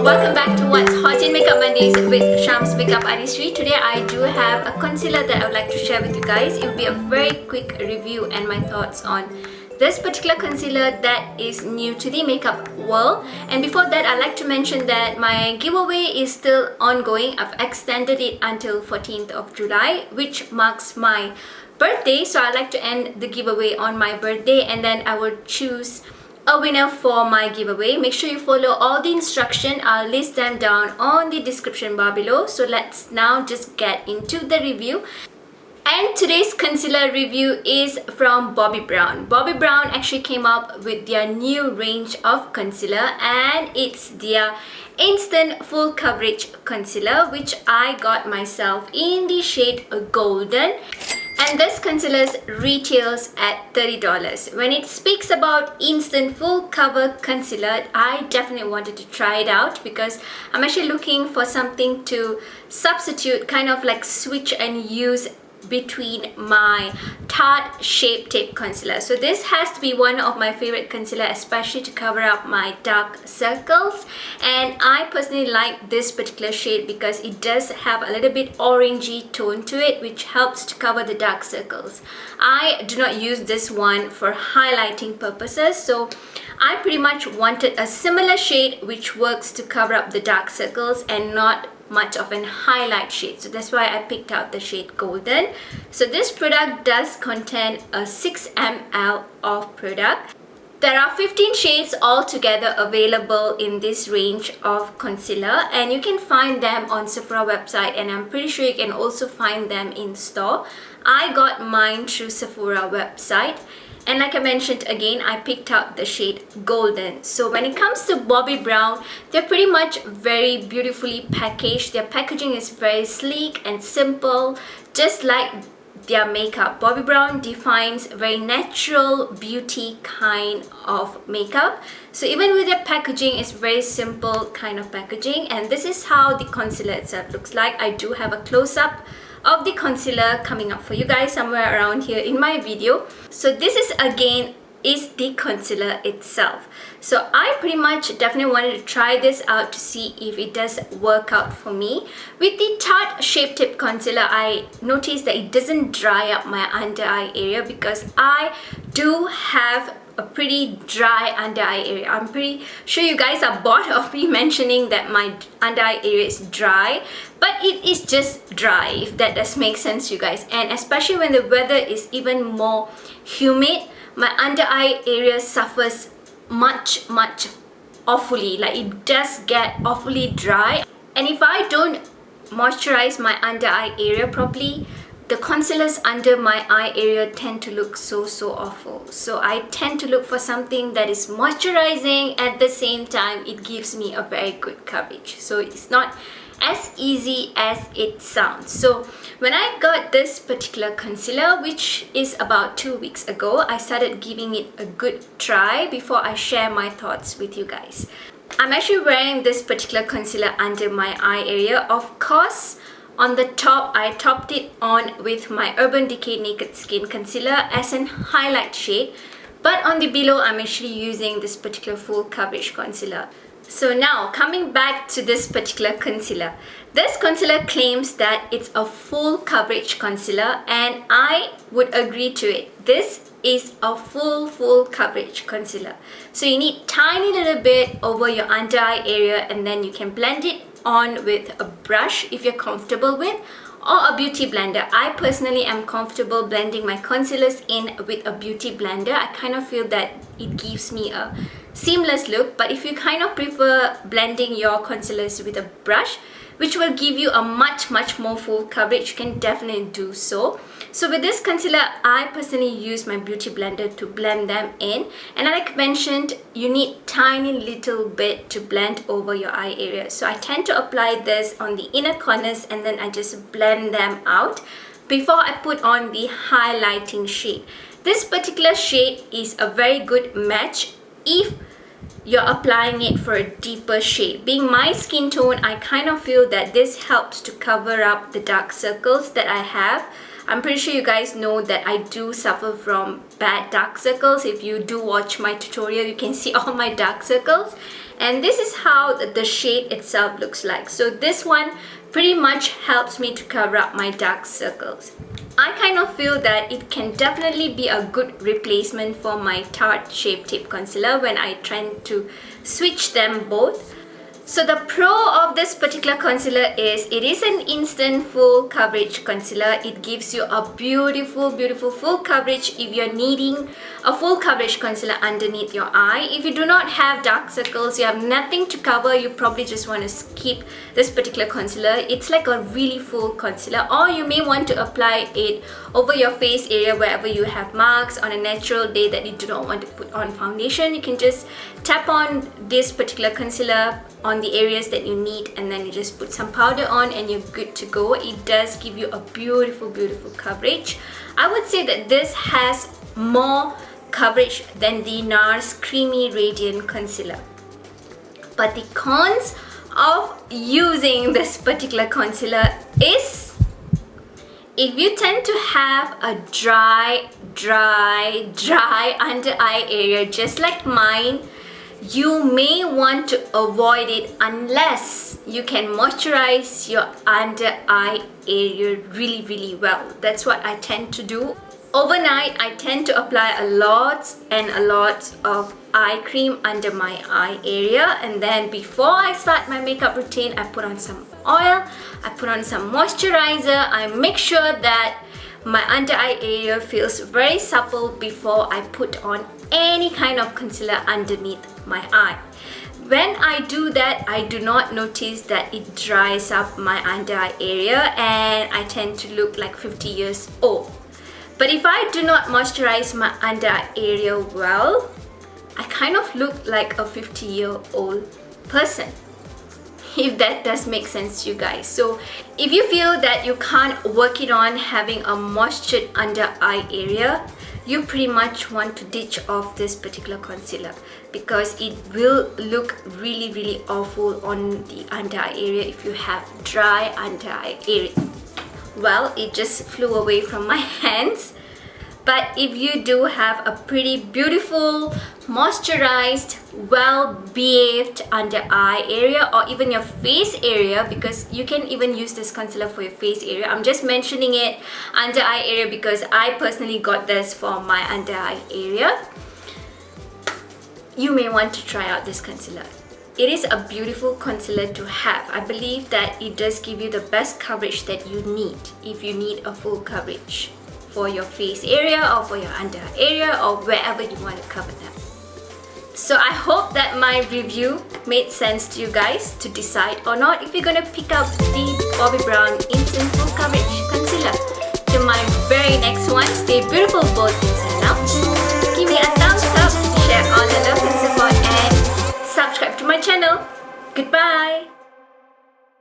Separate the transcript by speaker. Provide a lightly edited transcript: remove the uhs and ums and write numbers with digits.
Speaker 1: welcome back to What's Hot in Makeup Mondays with Sham's Makeup Artistry. Today I do have a concealer that I would like to share with you guys. It will be a very quick review and my thoughts on this particular concealer that is new to the makeup world. And before that, I'd like to mention that my giveaway is still ongoing. I've extended it until 14th of July, which marks my birthday. So I'd like to end the giveaway on my birthday, and then I will choose a winner for my giveaway. Make sure you follow all the instructions. I'll list them down on the description bar below. So let's now just get into the review. And today's concealer review is from Bobbi Brown. Bobbi Brown actually came up with their new range of concealer, and it's their instant full coverage concealer, which I got myself in the shade Golden. And this concealer retails at $30. When it speaks about instant full cover concealer, I definitely wanted to try it out because I'm actually looking for something to substitute, kind of like switch and use between my Tarte Shape Tape concealer. So this has to be one of my favorite concealer, especially to cover up my dark circles. And I personally like this particular shade because it does have a little bit orangey tone to it, which helps to cover the dark circles. I do not use this one for highlighting purposes, so I pretty much wanted a similar shade which works to cover up the dark circles and not much of an highlight shade. So that's why I picked out the shade Golden. So this product does contain a 6 ml of product. There are 15 shades altogether available in this range of concealer, and you can find them on Sephora website, and I'm pretty sure you can also find them in store. I got mine through Sephora website. And like I mentioned again, I picked out the shade Golden. So when it comes to Bobbi Brown, they're pretty much very beautifully packaged. Their packaging is very sleek and simple, just like their makeup. Bobbi Brown defines very natural beauty kind of makeup. So even with their packaging, it's very simple kind of packaging. And this is how the concealer itself looks like. I do have a close-up of the concealer coming up for you guys somewhere around here in my video. So this is again is the concealer itself. So I pretty much definitely wanted to try this out to see if it does work out for me. With the Tarte Shape Tape concealer, I noticed that it doesn't dry up my under eye area because I do have a pretty dry under eye area. I'm pretty sure you guys are bored of me mentioning that my under eye area is dry, but it is just dry, if that does make sense to you guys. And especially when the weather is even more humid, my under eye area suffers much awfully. Like it does get awfully dry, and if I don't moisturize my under eye area properly, the concealers under my eye area tend to look so awful. So I tend to look for something that is moisturizing, at the same time it gives me a very good coverage. So it's not as easy as it sounds. So when I got this particular concealer, which is about 2 weeks ago, I started giving it a good try before I share my thoughts with you guys. I'm actually wearing this particular concealer under my eye area. Of course, on the top, I topped it on with my Urban Decay Naked Skin Concealer as an highlight shade. But on the below, I'm actually using this particular full coverage concealer. So now, coming back to this particular concealer. This concealer claims that it's a full coverage concealer, and I would agree to it. This is a full coverage concealer. So you need tiny little bit over your under eye area, and then you can blend it on with a brush if you're comfortable with, or a beauty blender. I personally am comfortable blending my concealers in with a beauty blender. I kind of feel that it gives me a seamless look. But if you kind of prefer blending your concealers with a brush, which will give you a much more full coverage, you can definitely do so. So with this concealer, I personally use my beauty blender to blend them in. And like mentioned, you need tiny little bit to blend over your eye area. So I tend to apply this on the inner corners, and then I just blend them out before I put on the highlighting shade. This particular shade is a very good match if you're applying it for a deeper shade. Being my skin tone, I kind of feel that this helps to cover up the dark circles that I have. I'm pretty sure you guys know that I do suffer from bad dark circles. If you do watch my tutorial, you can see all my dark circles. and this is how the shade itself looks like. So this one pretty much helps me to cover up my dark circles. I kind of feel that it can definitely be a good replacement for my Tarte Shape Tape Concealer when I tend to switch them both. So the pro of this particular concealer is it is an instant full coverage concealer. It gives you a beautiful full coverage if you're needing a full coverage concealer underneath your eye. If you do not have dark circles, you have nothing to cover, you probably just want to skip this particular concealer. It's like a really full concealer, or you may want to apply it over your face area wherever you have marks on a natural day that you do not want to put on foundation. You can just tap on this particular concealer on the areas that you need, and then you just put some powder on and you're good to go. It does give you a beautiful coverage. I would say that this has more coverage than the NARS Creamy Radiant Concealer. But the cons of using this particular concealer is if you tend to have a dry under eye area just like mine, you may want to avoid it unless you can moisturize your under eye area really well. That's what I tend to do. Overnight, I tend to apply a lot of eye cream under my eye area, and then before I start my makeup routine, I put on some oil, I put on some moisturizer. I make sure that my under eye area feels very supple before I put on any kind of concealer underneath my eye. When I do that, I do not notice that it dries up my under eye area and I tend to look like 50 years old. But if I do not moisturize my under eye area well, I kind of look like a 50-year-old person, if that does make sense to you guys. So if you feel that you can't work it on having a moistured under eye area, you pretty much want to ditch off this particular concealer, because it will look really awful on the under eye area if you have dry under eye area. Well, it just flew away from my hands. But if you do have a pretty beautiful, moisturized, well-behaved under eye area, or even your face area, because you can even use this concealer for your face area. I'm just mentioning it under eye area because I personally got this for my under eye area. You may want to try out this concealer. It is a beautiful concealer to have. I believe that it does give you the best coverage that you need if you need a full coverage for your face area or for your under eye area or wherever you want to cover them. So I hope that my review made sense to you guys to decide or not if you're gonna pick up the Bobbi Brown Instant Full Coverage Concealer. Till my very next one, stay beautiful both inside and out. Give me a thumbs up, share all the love and support, and subscribe to my channel. Goodbye!